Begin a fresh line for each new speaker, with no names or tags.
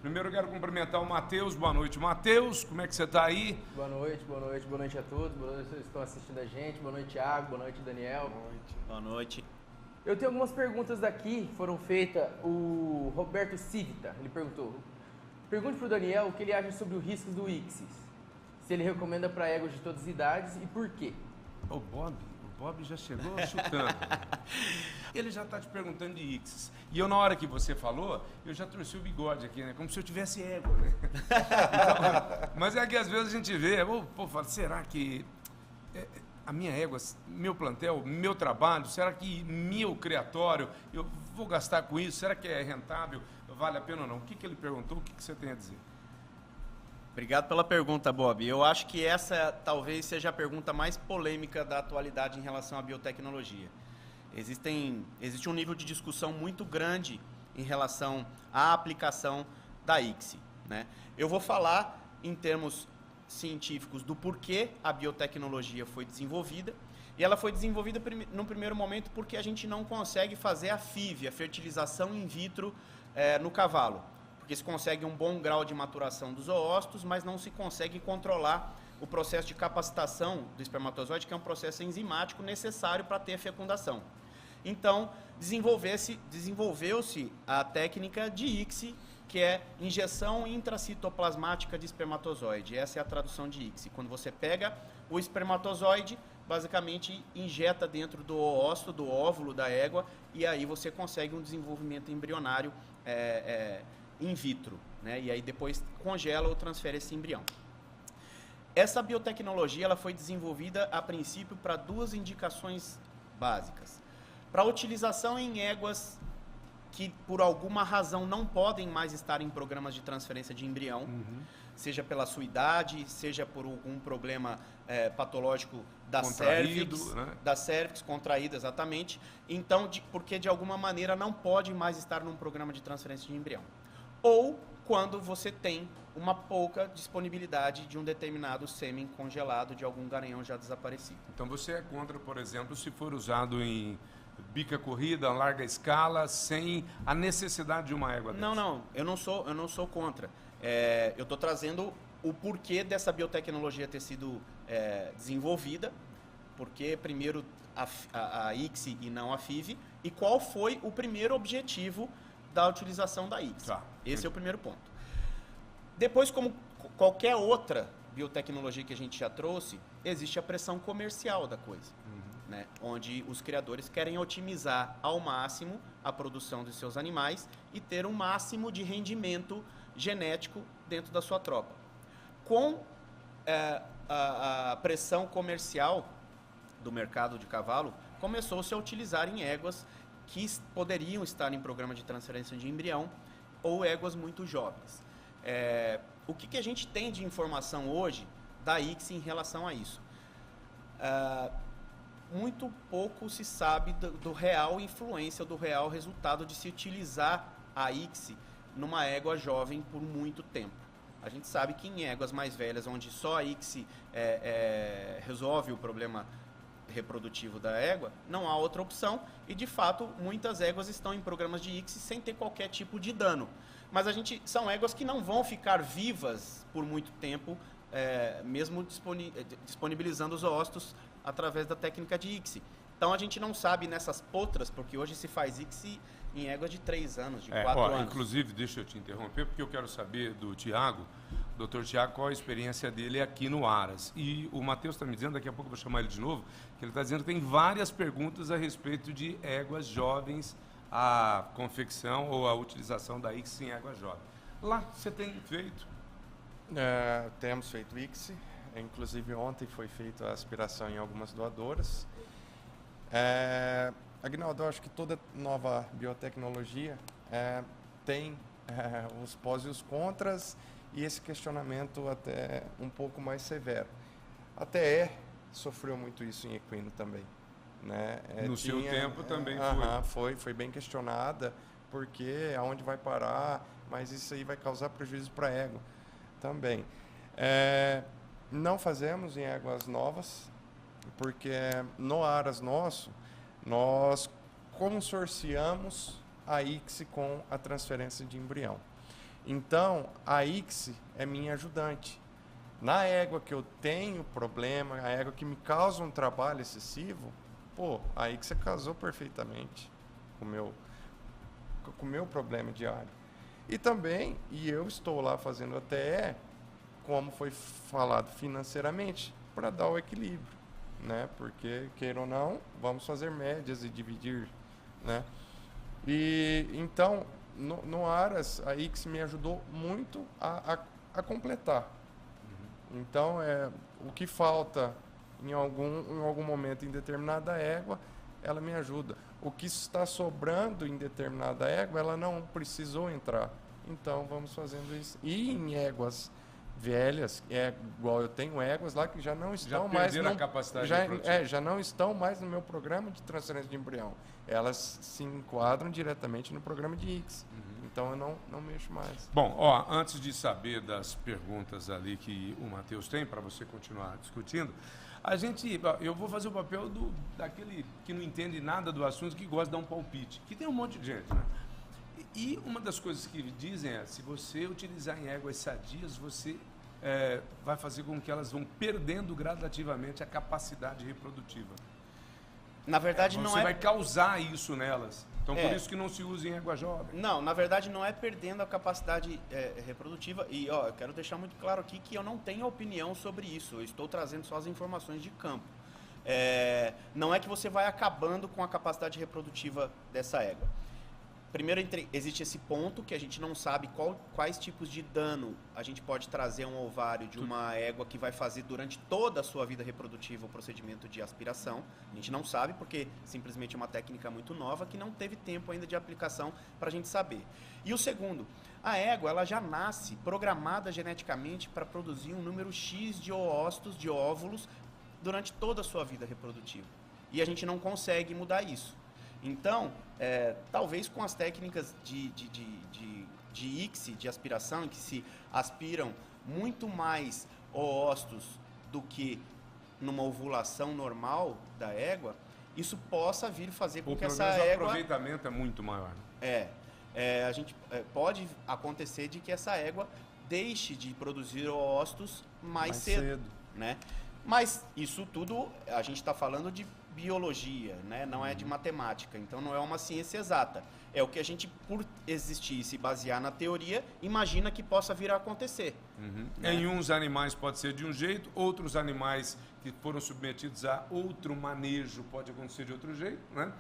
Primeiro eu quero cumprimentar o Matheus. Boa noite, Matheus. Como é que você está aí?
Boa noite a todos. Boa noite que estão assistindo a gente. Boa noite, Thiago. Boa noite, Daniel.
Boa noite.
Eu tenho algumas perguntas daqui, foram feitas. O Roberto Civita, ele perguntou: pergunte para o Daniel o que ele acha sobre os riscos do ICSIS. Se ele recomenda para éguas de todas as idades e por quê?
O Bob já chegou chutando. Ele já está te perguntando de ICSIS. E eu, na hora que você falou, eu já torci o bigode aqui, né? Como se eu tivesse égua, né? Então, mas é que às vezes a gente vê, fala, será que a minha égua, meu plantel, meu trabalho, será que meu criatório, eu vou gastar com isso? Será que é rentável? Vale a pena ou não? O que ele perguntou? O que você tem a dizer?
Obrigado pela pergunta, Bob. Eu acho que essa talvez seja a pergunta mais polêmica da atualidade em relação à biotecnologia. Existe um nível de discussão muito grande em relação à aplicação da ICSI, né? Eu vou falar em termos científicos do porquê a biotecnologia foi desenvolvida. E ela foi desenvolvida no primeiro momento porque a gente não consegue fazer a FIV, a fertilização in vitro, no cavalo. Porque se consegue um bom grau de maturação dos oócitos, mas não se consegue controlar o processo de capacitação do espermatozoide, que é um processo enzimático necessário para ter a fecundação. Então, desenvolveu-se a técnica de ICSI, que é injeção intracitoplasmática de espermatozoide. Essa é a tradução de ICSI. Quando você pega o espermatozoide, basicamente injeta dentro do oócito, do óvulo da égua, e aí você consegue um desenvolvimento embrionário in vitro, né? E aí depois congela ou transfere esse embrião. Essa biotecnologia ela foi desenvolvida a princípio para duas indicações básicas. Para utilização em éguas que por alguma razão não podem mais estar em programas de transferência de embrião, seja pela sua idade, seja por algum problema patológico da cérvix, contraída, exatamente. Então, porque de alguma maneira não pode mais estar num programa de transferência de embrião. Ou quando você tem uma pouca disponibilidade de um determinado sêmen congelado de algum garanhão já desaparecido.
Então você é contra, por exemplo, se for usado em bica corrida, larga escala, sem a necessidade de uma égua dessa?
Não, eu não sou contra. Eu estou trazendo o porquê dessa biotecnologia ter sido desenvolvida, porque primeiro a ICSI e não a FIV, e qual foi o primeiro objetivo da utilização da ICSI.
Tá.
Esse é o primeiro ponto. Depois, como qualquer outra biotecnologia que a gente já trouxe, existe a pressão comercial da coisa, né? Onde os criadores querem otimizar ao máximo a produção de seus animais e ter um máximo de rendimento genético dentro da sua tropa. Com a pressão comercial do mercado de cavalo, começou-se a utilizar em éguas que poderiam estar em programa de transferência de embrião ou éguas muito jovens. O que a gente tem de informação hoje da ICSI em relação a isso? Muito pouco se sabe do real influência, do real resultado de se utilizar a ICSI numa égua jovem por muito tempo. A gente sabe que em éguas mais velhas, onde só a ICSI resolve o problema reprodutivo da égua, não há outra opção e, de fato, muitas éguas estão em programas de ICSI sem ter qualquer tipo de dano. Mas são éguas que não vão ficar vivas por muito tempo, mesmo disponibilizando os oócitos através da técnica de ICSI. Então, a gente não sabe nessas potras, porque hoje se faz ICSI em éguas de 3 anos, de 4 anos.
Inclusive, deixa eu te interromper, porque eu quero saber do Thiago, Dr. Thiago, qual a experiência dele aqui no Aras. E o Matheus está me dizendo, daqui a pouco eu vou chamar ele de novo, que ele está dizendo que tem várias perguntas a respeito de éguas jovens, a confecção ou a utilização da ICSI em éguas jovens. Lá, você tem feito?
Temos feito ICSI, inclusive ontem foi feita a aspiração em algumas doadoras. Aguinaldo, eu acho que toda nova biotecnologia tem os pós e os contras, e esse questionamento até um pouco mais severo. A TE sofreu muito isso em equino também, né?
No seu tempo também
foi bem questionada, porque aonde vai parar, mas isso aí vai causar prejuízo para a égua também. Não fazemos em éguas novas, porque no Aras nosso, nós consorciamos a ICSI com a transferência de embrião. Então, a ICSI é minha ajudante. Na égua que eu tenho problema, a égua que me causa um trabalho excessivo, pô, a ICSI casou perfeitamente com o meu problema diário. E também, eu estou lá fazendo a TE, como foi falado financeiramente, para dar o equilíbrio, né? Porque, queira ou não, vamos fazer médias e dividir, né? E então, no Aras, a ICSI me ajudou muito a completar. Então, o que falta em algum momento em determinada égua, ela me ajuda. O que está sobrando em determinada égua, ela não precisou entrar. Então, vamos fazendo isso. E em éguas velhas, igual eu tenho éguas lá que já não estão mais
a capacidade
já não estão mais no meu programa de transferência de embrião. Elas se enquadram diretamente no programa de ICSI. Então eu não mexo mais.
Bom, ó, antes de saber das perguntas ali que o Matheus tem para você continuar discutindo, eu vou fazer o papel daquele que não entende nada do assunto, que gosta de dar um palpite, que tem um monte de gente, né? E uma das coisas que dizem é, se você utilizar em éguas sadias, você vai fazer com que elas vão perdendo gradativamente a capacidade reprodutiva.
Na verdade,
Você vai causar isso nelas. Então, por isso que não se usa em égua jovem.
Não, na verdade, não é perdendo a capacidade reprodutiva. E, ó, eu quero deixar muito claro aqui que eu não tenho opinião sobre isso. Eu estou trazendo só as informações de campo. Não é que você vai acabando com a capacidade reprodutiva dessa égua. Primeiro, existe esse ponto que a gente não sabe quais tipos de dano a gente pode trazer a um ovário de uma égua que vai fazer durante toda a sua vida reprodutiva o procedimento de aspiração. A gente não sabe porque simplesmente é uma técnica muito nova que não teve tempo ainda de aplicação para a gente saber. E o segundo, a égua ela já nasce programada geneticamente para produzir um número X de oócitos, de óvulos, durante toda a sua vida reprodutiva. E a gente não consegue mudar isso. Então, talvez com as técnicas de ICSI, de aspiração, em que se aspiram muito mais oócitos do que numa ovulação normal da égua, isso possa vir fazer com que essa égua...
O aproveitamento é muito maior.
A gente pode acontecer de que essa égua deixe de produzir oócitos mais cedo, né? Mas isso tudo, a gente está falando de biologia, né? Não é de matemática, então não é uma ciência exata. É o que a gente, por existir e se basear na teoria, imagina que possa vir a acontecer.
Né? Em uns animais pode ser de um jeito, outros animais que foram submetidos a outro manejo pode acontecer de outro jeito, né?